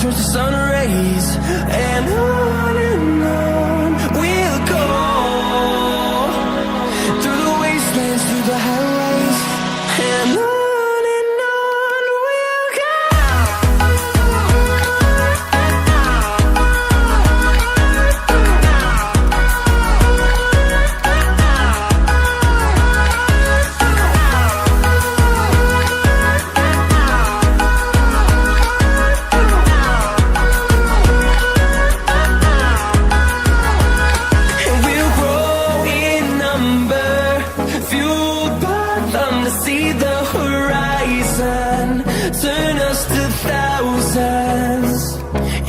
turns to sun rays, and on we'll go, through the wastelands, through the highways, and on we'll go. See the horizon, turn us to thousands,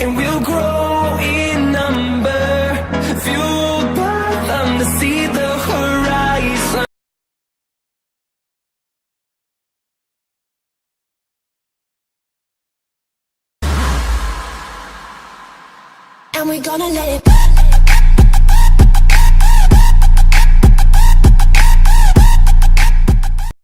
and we'll grow in number, fueled by them to see the horizon. And we're gonna let it